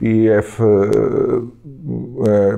PF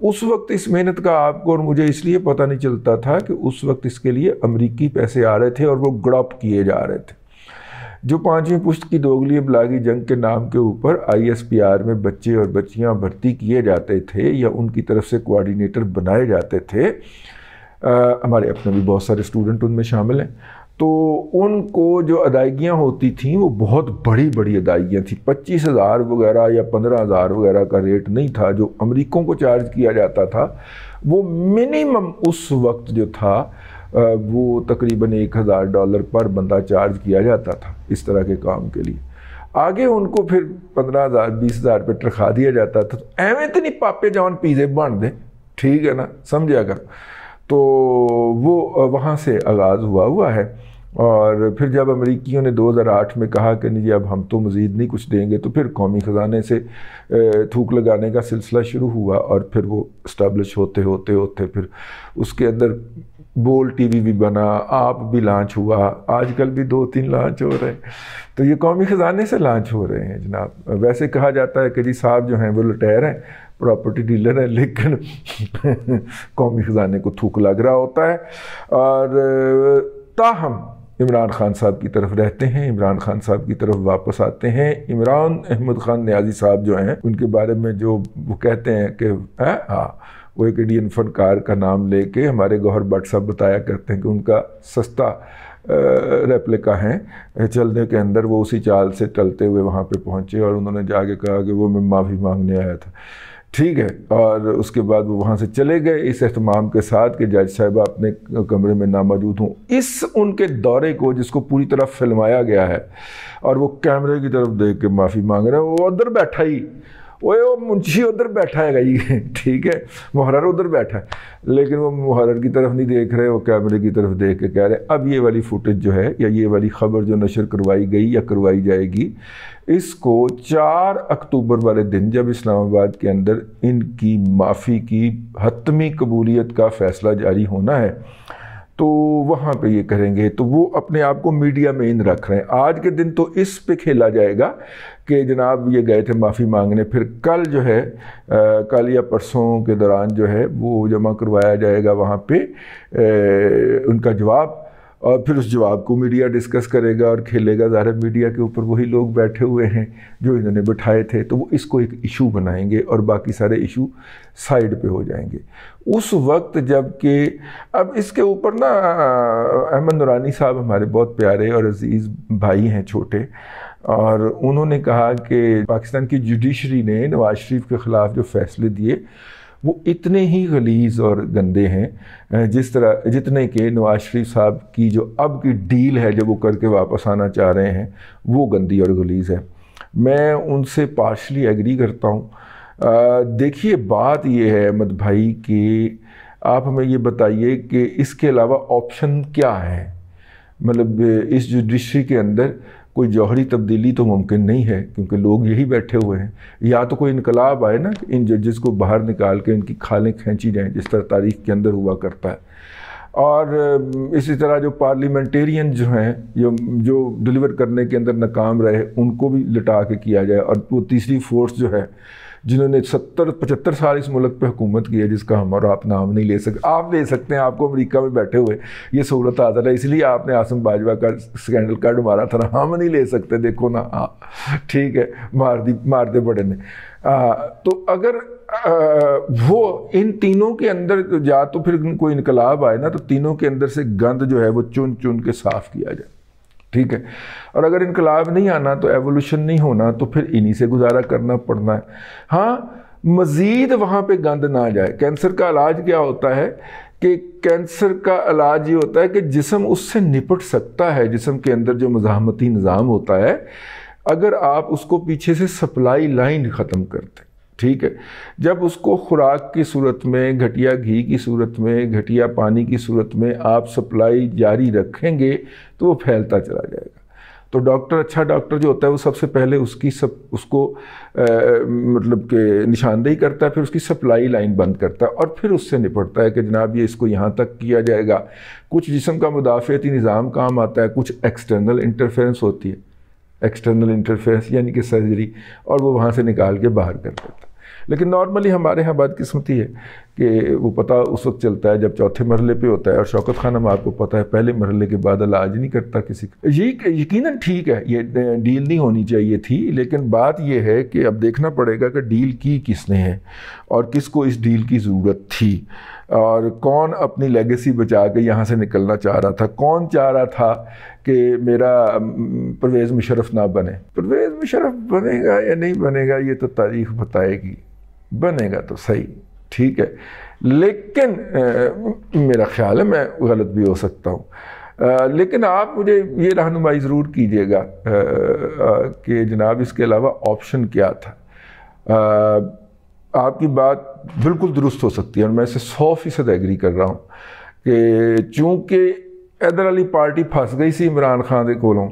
اس وقت اس محنت کا آپ کو اور مجھے اس لیے پتہ نہیں چلتا تھا کہ اس وقت اس کے لیے امریکی پیسے آ رہے تھے اور وہ گڑپ کیے جا رہے تھے۔ جو 5ویں پشت کی دوگلی ابلاغی جنگ کے نام کے اوپر ISPR میں بچے اور بچیاں بھرتی کیے جاتے تھے یا ان کی طرف سے کوآرڈینیٹر بنائے جاتے تھے، ہمارے اپنے بھی بہت سارے اسٹوڈنٹ ان میں شامل ہیں، تو ان کو جو ادائیگیاں ہوتی تھیں وہ بہت بڑی بڑی ادائیگیاں تھیں، 25,000 وغیرہ یا 15,000 وغیرہ کا ریٹ نہیں تھا جو امریکوں کو چارج کیا جاتا تھا، وہ منیمم اس وقت جو تھا وہ تقریباً $1,000 پر بندہ چارج کیا جاتا تھا اس طرح کے کام کے لیے۔ آگے ان کو پھر 15,000 20,000 پہ ترخا دیا جاتا تھا، تو ایویں اتنی پاپے جان پیزے بن دیں، ٹھیک ہے نا، سمجھا کر۔ تو وہ وہاں سے آغاز ہوا ہے، اور پھر جب امریکیوں نے 2008 میں کہا کہ نہیں جی اب ہم تو مزید نہیں کچھ دیں گے، تو پھر قومی خزانے سے تھوک لگانے کا سلسلہ شروع ہوا، اور پھر وہ اسٹیبلش ہوتے پھر اس کے اندر بول ٹی وی بھی بنا، آپ بھی لانچ ہوا، آج کل بھی 2-3 لانچ ہو رہے ہیں، تو یہ قومی خزانے سے لانچ ہو رہے ہیں جناب۔ ویسے کہا جاتا ہے کہ جی صاحب جو ہیں وہ لٹیر ہیں، پراپرٹی ڈیلر ہیں، لیکن قومی خزانے کو تھوک لگ رہا ہوتا ہے۔ اور تاہم عمران خان صاحب کی طرف رہتے ہیں، عمران خان صاحب کی طرف واپس آتے ہیں۔ عمران احمد خان نیازی صاحب جو ہیں، ان کے بارے میں جو وہ کہتے ہیں کہ وہ ایک انڈین فنکار کا نام لے کے ہمارے گوہر بٹ صاحب بتایا کرتے ہیں کہ ان کا سستا ریپلیکا ہیں، چلنے کے اندر وہ اسی چال سے چلتے ہوئے وہاں پہ پہنچے اور انہوں نے جا کے کہا کہ وہ میں معافی مانگنے آیا تھا، ٹھیک ہے، اور اس کے بعد وہ وہاں سے چلے گئے اس اہتمام کے ساتھ کہ جج صاحبہ اپنے کمرے میں ناموجود ہوں۔ اس ان کے دورے کو جس کو پوری طرح فلمایا گیا ہے، اور وہ کیمرے کی طرف دیکھ کے معافی مانگ رہے ہیں، وہ ادھر بیٹھا ہی، وہ منشی ادھر بیٹھا ہے گئی، ٹھیک ہے، محرر ادھر بیٹھا ہے، لیکن وہ محرر کی طرف نہیں دیکھ رہے، وہ کیمرے کی طرف دیکھ کے کہہ رہے ہیں اب یہ والی فوٹیج جو ہے یا یہ والی خبر جو نشر کروائی گئی یا کروائی جائے گی، اس کو 4 اکتوبر والے دن جب اسلام آباد کے اندر ان کی معافی کی حتمی قبولیت کا فیصلہ جاری ہونا ہے تو وہاں پہ یہ کریں گے۔ تو وہ اپنے آپ کو میڈیا میں ان رکھ رہے ہیں۔ آج کے دن تو اس پہ کھیلا جائے گا کہ جناب یہ گئے تھے معافی مانگنے، پھر کل جو ہے کل یا پرسوں کے دوران جو ہے وہ جمع کروایا جائے گا وہاں پہ ان کا جواب، اور پھر اس جواب کو میڈیا ڈسکس کرے گا اور کھیلے گا۔ ظاہر میڈیا کے اوپر وہی لوگ بیٹھے ہوئے ہیں جو انہوں نے بٹھائے تھے، تو وہ اس کو ایک ایشو بنائیں گے اور باقی سارے ایشو سائیڈ پہ ہو جائیں گے۔ اس وقت جب کہ اب اس کے اوپر نا احمد نورانی صاحب ہمارے بہت پیارے اور عزیز بھائی ہیں چھوٹے، اور انہوں نے کہا کہ پاکستان کی جوڈیشری نے نواز شریف کے خلاف جو فیصلے دیے وہ اتنے ہی غلیظ اور گندے ہیں جتنے کہ نواز شریف صاحب کی جو اب کی ڈیل ہے جو وہ کر کے واپس آنا چاہ رہے ہیں وہ گندی اور غلیظ ہے۔ میں ان سے پارشلی ایگری کرتا ہوں۔ دیکھیے بات یہ ہے احمد بھائی کہ آپ ہمیں یہ بتائیے کہ اس کے علاوہ آپشن کیا ہے، مطلب اس جوڈیشری کے اندر کوئی جوہری تبدیلی تو ممکن نہیں ہے کیونکہ لوگ یہی بیٹھے ہوئے ہیں، یا تو کوئی انقلاب آئے نا کہ ان ججز کو باہر نکال کے ان کی کھالیں کھینچی جائیں جس طرح تاریخ کے اندر ہوا کرتا ہے، اور اسی طرح جو پارلیمنٹیرین جو ہیں جو ڈیلیور کرنے کے اندر ناکام رہے ان کو بھی لٹا کے کیا جائے، اور وہ تیسری فورس جو ہے جنہوں نے 70-75 سال اس ملک پہ حکومت کی ہے جس کا ہم اور آپ نام نہیں لے سکتے، آپ لے سکتے ہیں، آپ کو امریکہ میں بیٹھے ہوئے یہ سہولت حاصل ہے، اس لیے آپ نے عاصم باجوہ کا سکینڈل کارڈ مارا تھا نا، ہم نہیں لے سکتے، دیکھو نا، ٹھیک ہے، مار دے بڑے نے۔ تو اگر وہ ان تینوں کے اندر یا تو پھر کوئی انقلاب آئے نا تو تینوں کے اندر سے گند جو ہے وہ چن کے صاف کیا جائے، ٹھیک ہے، اور اگر انقلاب نہیں آنا تو ایوولوشن نہیں ہونا تو پھر انہی سے گزارا کرنا پڑنا ہے۔ ہاں مزید وہاں پہ گند نہ جائے۔ کینسر کا علاج کیا ہوتا ہے کہ کینسر کا علاج یہ ہوتا ہے کہ جسم اس سے نپٹ سکتا ہے، جسم کے اندر جو مزاحمتی نظام ہوتا ہے اگر آپ اس کو پیچھے سے سپلائی لائن ختم کرتے، ٹھیک ہے، جب اس کو خوراک کی صورت میں، گھٹیا گھی کی صورت میں، گھٹیا پانی کی صورت میں آپ سپلائی جاری رکھیں گے تو وہ پھیلتا چلا جائے گا۔ تو ڈاکٹر، اچھا ڈاکٹر جو ہوتا ہے وہ سب سے پہلے اس کو مطلب کہ نشاندہی کرتا ہے، پھر اس کی سپلائی لائن بند کرتا ہے اور پھر اس سے نپٹتا ہے کہ جناب یہ اس کو یہاں تک کیا جائے گا۔ کچھ جسم کا مدافعتی نظام کام آتا ہے، کچھ ایکسٹرنل انٹرفیرنس ہوتی ہے، ایکسٹرنل انٹرفیرنس یعنی کہ سرجری، اور وہ وہاں سے نکال کے باہر کر دیتا ہے۔ لیکن نارملی ہمارے ہاں بدقسمتی ہے کہ وہ پتہ اس وقت چلتا ہے جب چوتھے مرحلے پہ ہوتا ہے، اور شوکت خانم آپ کو پتہ ہے پہلے مرحلے کے بعد علاج نہیں کرتا کسی کا. یہ یقیناً ٹھیک ہے، یہ ڈیل نہیں ہونی چاہیے تھی، لیکن بات یہ ہے کہ اب دیکھنا پڑے گا کہ ڈیل کی کس نے ہے اور کس کو اس ڈیل کی ضرورت تھی، اور کون اپنی لیگیسی بچا کے یہاں سے نکلنا چاہ رہا تھا، کون چاہ رہا تھا کہ میرا پرویز مشرف نہ بنے. پرویز مشرف بنے گا یا نہیں بنے گا یہ تو تاریخ بتائے گی، بنے گا تو صحیح ٹھیک ہے، لیکن میرا خیال ہے میں غلط بھی ہو سکتا ہوں. لیکن آپ مجھے یہ رہنمائی ضرور کیجیے گا کہ جناب اس کے علاوہ آپشن کیا تھا. آپ کی بات بالکل درست ہو سکتی ہے اور میں اسے 100% ایگری کر رہا ہوں کہ چونکہ حیدر علی پارٹی پھنس گئی سی عمران خان کے کولوں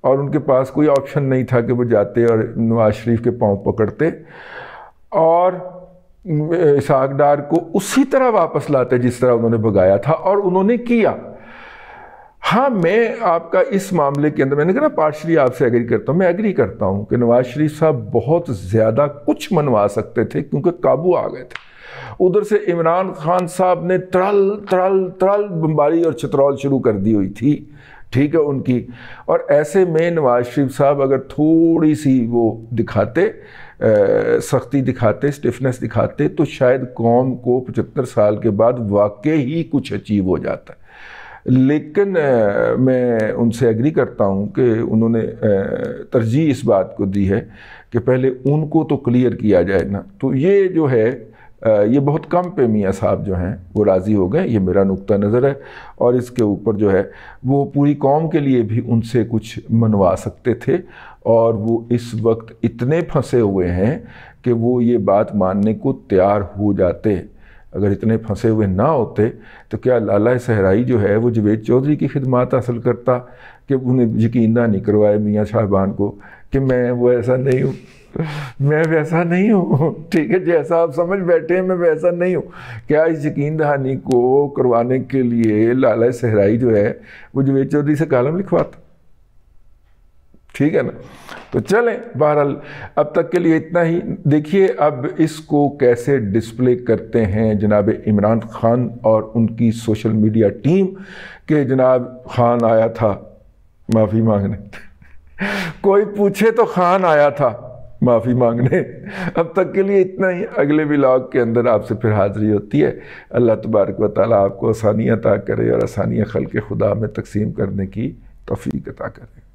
اور ان کے پاس کوئی آپشن نہیں تھا کہ وہ جاتے اور نواز شریف کے پاؤں پکڑتے اور اسحاق ڈار کو اسی طرح واپس لاتے جس طرح انہوں نے بھگایا تھا، اور انہوں نے کیا. ہاں میں آپ کا اس معاملے کے اندر میں نے کہا نا پارشلی آپ سے ایگری کرتا ہوں، میں ایگری کرتا ہوں کہ نواز شریف صاحب بہت زیادہ کچھ منوا سکتے تھے کیونکہ قابو آ گئے تھے. ادھر سے عمران خان صاحب نے ترل بمباری اور چترول شروع کر دی ہوئی تھی ٹھیک ہے ان کی، اور ایسے میں نواز شریف صاحب اگر تھوڑی سی وہ دکھاتے سختی دکھاتے اسٹفنس دکھاتے تو شاید قوم کو 75 سال کے بعد واقعی ہی کچھ اچیو ہو جاتا ہے. لیکن میں ان سے ایگری کرتا ہوں کہ انہوں نے ترجیح اس بات کو دی ہے کہ پہلے ان کو تو کلیئر کیا جائے نا. تو یہ جو ہے یہ بہت کم پہ میاں صاحب جو ہیں وہ راضی ہو گئے، یہ میرا نقطہ نظر ہے، اور اس کے اوپر جو ہے وہ پوری قوم کے لیے بھی ان سے کچھ منوا سکتے تھے، اور وہ اس وقت اتنے پھنسے ہوئے ہیں کہ وہ یہ بات ماننے کو تیار ہو جاتے. اگر اتنے پھنسے ہوئے نہ ہوتے تو کیا لالہ صحرائی جو ہے وہ جوید چودھری کی خدمات حاصل کرتا کہ انہیں یقین نہ نہیں کروائے میاں شاہبان کو کہ میں وہ ایسا نہیں ہوں، میں ویسا نہیں ہوں ٹھیک ہے، جیسا آپ سمجھ بیٹھے ہیں میں ویسا نہیں ہوں. کیا اس یقین دہانی کو کروانے کے لیے لالہ صحرائی جو ہے وہ جوید چودھری سے کالم لکھواتا؟ ٹھیک ہے نا. تو چلیں بہرحال اب تک کے لیے اتنا ہی. دیکھیے اب اس کو کیسے ڈسپلے کرتے ہیں جناب عمران خان اور ان کی سوشل میڈیا ٹیم کہ جناب خان آیا تھا معافی مانگنے کوئی پوچھے تو خان آیا تھا معافی مانگنے. اب تک کے لیے اتنا ہی. اگلے ولاگ کے اندر آپ سے پھر حاضری ہوتی ہے. اللہ تبارک و تعالیٰ آپ کو آسانیاں عطا کرے اور آسانیاں خلق خدا میں تقسیم کرنے کی توفیق عطا کرے.